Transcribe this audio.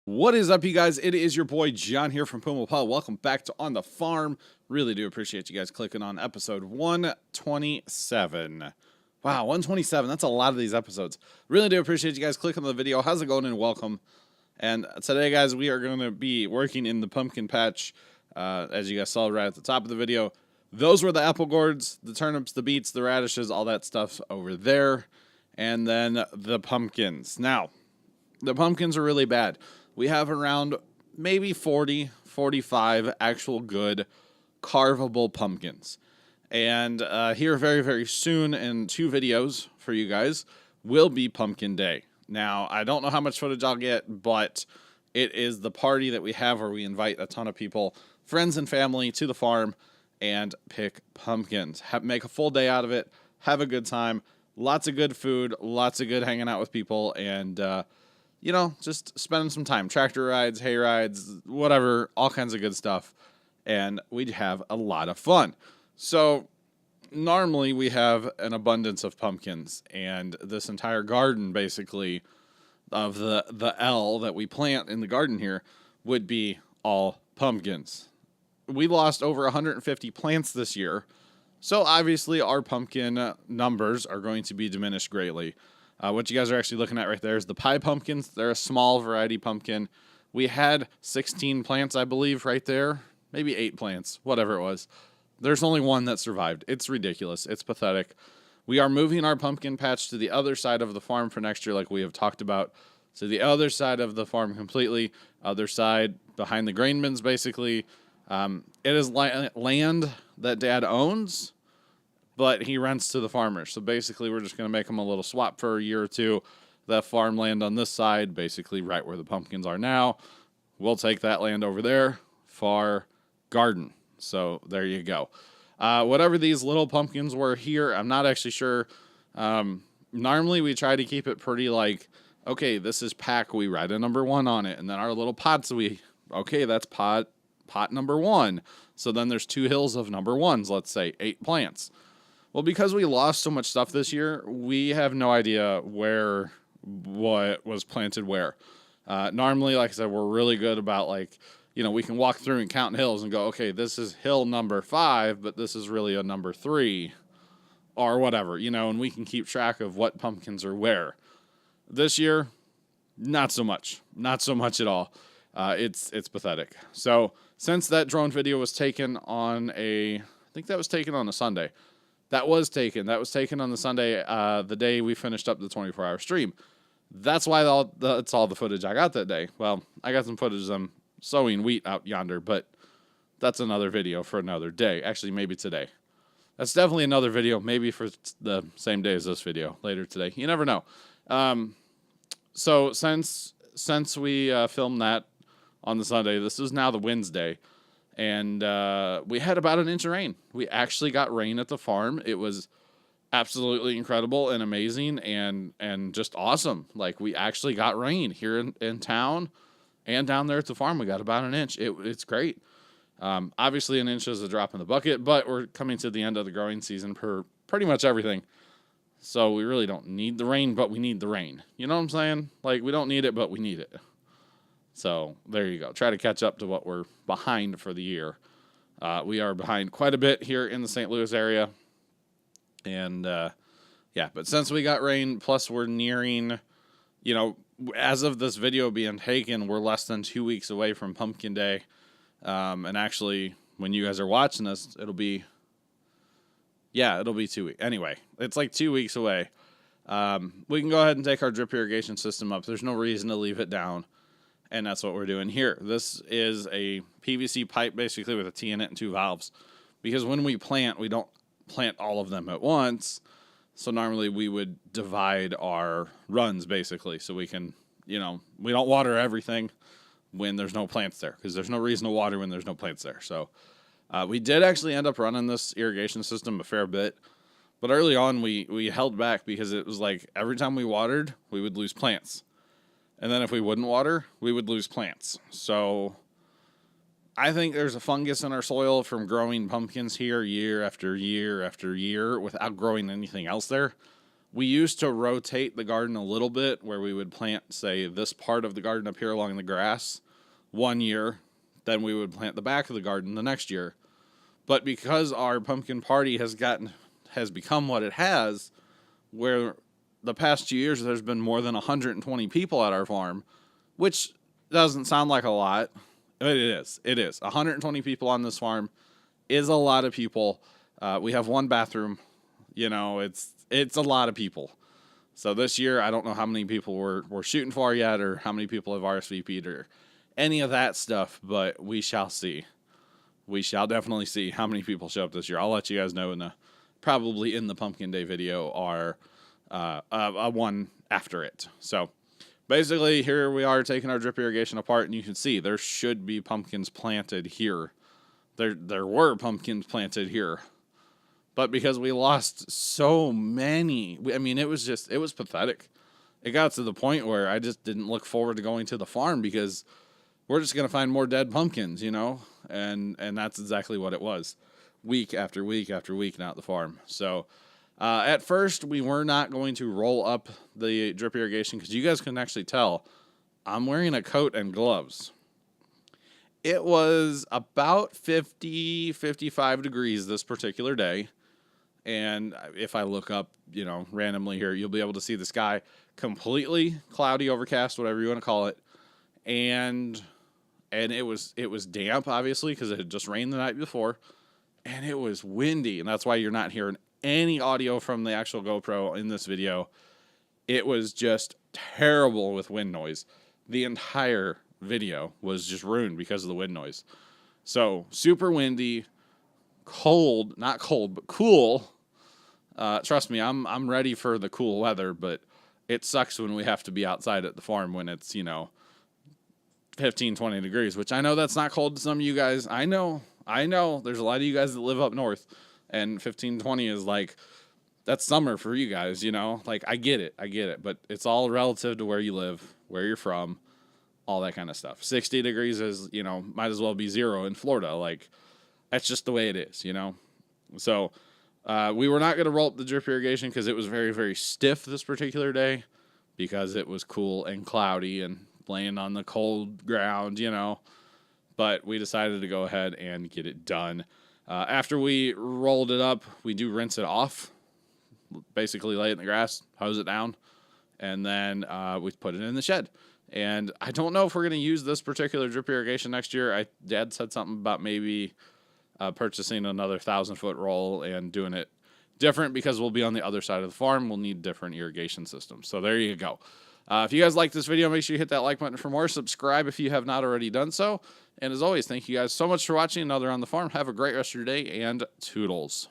What is up, you guys? It is your boy John here from Puma. Welcome back to On the Farm. Really do appreciate you guys clicking on episode 127. Wow, 127. That's a lot of these episodes. Really do appreciate you guys clicking on the video. How's it going? And welcome. And today, guys, we are going to be working in the pumpkin patch. As you guys saw right at the top of the video, those were the apple gourds, the turnips, the beets, the radishes, all that stuff over there. And then the pumpkins. Now, the pumpkins are really bad. We have around maybe 40, 45 actual good carvable pumpkins. And here very, very soon in 2 videos for you guys will be Pumpkin Day. Now, I don't know how much footage I'll get, but it is the party that we have where we invite a ton of people, friends and family, to the farm and pick pumpkins. Make a full day out of it. Have a good time. Lots of good food. Lots of good hanging out with people. And, you know, just spending some time. Tractor rides, hay rides, whatever, all kinds of good stuff. And we'd have a lot of fun. So normally we have an abundance of pumpkins, and this entire garden basically of the L that we plant in the garden here would be all pumpkins. We lost over 150 plants this year. So obviously our pumpkin numbers are going to be diminished greatly. What you guys are actually looking at right there is the pie pumpkins. They're a small variety pumpkin. We had 16 plants, I believe, right there. Maybe 8 plants, whatever it was. There's only one that survived. It's ridiculous. It's pathetic. We are moving our pumpkin patch to the other side of the farm for next year, like we have talked about. To the other side of the farm completely. Other side, behind the grain bins, basically. It is land that Dad owns, but he rents to the farmers. So basically, we're just going to make him a little swap for a year or two. That farmland on this side, basically right where the pumpkins are now, we'll take that land over there for garden. So there you go. Whatever these little pumpkins were here, I'm not actually sure. Normally, we try to keep it pretty like, okay, this is pack. We write a number 1 on it. And then our little pots, okay, that's pot number 1. So then there's 2 hills of number 1s, let's say 8 plants. Well, because we lost so much stuff this year, we have no idea what was planted where. Normally, like I said, we're really good about, like, you know, we can walk through and count hills and go, okay, this is hill number 5, but this is really a number 3 or whatever, you know, and we can keep track of what pumpkins are where. This year, not so much. Not so much at all. It's pathetic. So since that drone video was taken on I think that was taken on a Sunday. That was taken on the Sunday, the day we finished up the 24-hour stream. That's why that's all the footage I got that day. Well, I got some footage of them sowing wheat out yonder, but that's another video for another day. Actually, maybe today. That's definitely another video, maybe for the same day as this video, later today. You never know. So since we filmed that on the Sunday, this is now the Wednesday. And we had about an inch of rain. We actually got rain at the farm. It was absolutely incredible and amazing and just awesome. Like, we actually got rain here in town and down there at the farm. We got about an inch. It's great. Obviously, an inch is a drop in the bucket, but we're coming to the end of the growing season for pretty much everything. So we really don't need the rain, but we need the rain. You know what I'm saying? Like, we don't need it, but we need it. So there you go. Try to catch up to what we're behind for the year. We are behind quite a bit here in the St. Louis area. And yeah, but since we got rain, plus we're nearing, you know, as of this video being taken, we're less than 2 weeks away from Pumpkin Day. And actually, when you guys are watching this, it'll be 2 weeks. Anyway, it's like 2 weeks away. We can go ahead and take our drip irrigation system up. There's no reason to leave it down. And that's what we're doing here. This is a PVC pipe, basically, with a T in it and 2 valves. Because when we plant, we don't plant all of them at once. So normally we would divide our runs, basically. So we can, you know, we don't water everything when there's no plants there. Because there's no reason to water when there's no plants there. So we did actually end up running this irrigation system a fair bit. But early on, we held back because it was like every time we watered, we would lose plants. And then if we wouldn't water, we would lose plants. So I think there's a fungus in our soil from growing pumpkins here year after year after year without growing anything else there. We used to rotate the garden a little bit where we would plant, say, this part of the garden up here along the grass one year. Then we would plant the back of the garden the next year. But because our pumpkin party has become what it has, where the past 2 years there's been more than 120 people at our farm, which doesn't sound like a lot. It is. 120 people on this farm is a lot of people. We have one bathroom. You know, it's a lot of people. So this year, I don't know how many people we're shooting for yet, or how many people have RSVP'd, or any of that stuff, but we shall see. We shall definitely see how many people show up this year. I'll let you guys know probably in the Pumpkin Day video, or a one after it. So basically, here we are taking our drip irrigation apart, and you can see there should be pumpkins planted here. There were pumpkins planted here. But because we lost so many, it was pathetic. It got to the point where I just didn't look forward to going to the farm, because we're just going to find more dead pumpkins, you know? And that's exactly what it was. Week after week after week now at the farm. So at first, we were not going to roll up the drip irrigation, because you guys can actually tell I'm wearing a coat and gloves. It was about 50, 55 degrees this particular day. And if I look up, you know, randomly here, you'll be able to see the sky completely cloudy, overcast, whatever you want to call it. And it was damp, obviously, because it had just rained the night before. And it was windy, and that's why you're not hearing any audio from the actual GoPro in this video. It was just terrible with wind noise. The entire video was just ruined because of the wind noise. So super windy, cold, not cold, but cool. Trust me, I'm ready for the cool weather, but it sucks when we have to be outside at the farm when it's, you know, 15, 20 degrees, which I know that's not cold to some of you guys. I know. There's a lot of you guys that live up north, and 15, 20 is like, that's summer for you guys, you know? Like, I get it, but it's all relative to where you live, where you're from, all that kind of stuff. 60 degrees is, you know, might as well be 0 in Florida. Like, that's just the way it is, you know? So, we were not going to roll up the drip irrigation because it was very, very stiff this particular day, because it was cool and cloudy and laying on the cold ground, you know? But we decided to go ahead and get it done. After we rolled it up, we do rinse it off, basically lay it in the grass, hose it down, and then we put it in the shed. And I don't know if we're going to use this particular drip irrigation next year. Dad said something about maybe purchasing another 1,000-foot roll and doing it different, because we'll be on the other side of the farm. We'll need different irrigation systems. So there you go. If you guys like this video, make sure you hit that like button for more. Subscribe if you have not already done so. And as always, thank you guys so much for watching another On the Farm. Have a great rest of your day, and toodles.